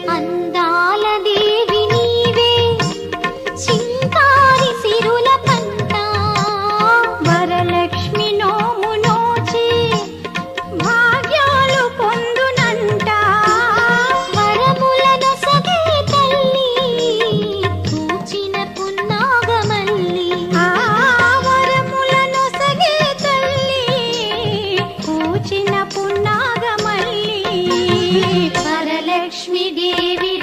అందాల దేవి నీవే చింకారి సిరుల పంట వరలక్ష్మి నోము నోచి భాగ్యాలు పొందునంట వరములను సగే తల్లి పూచిన పున్నాగమల్లి వరములను సగే తల్లి పూచిన పున్నాగమల్లి వరలక్ష్మి దేవి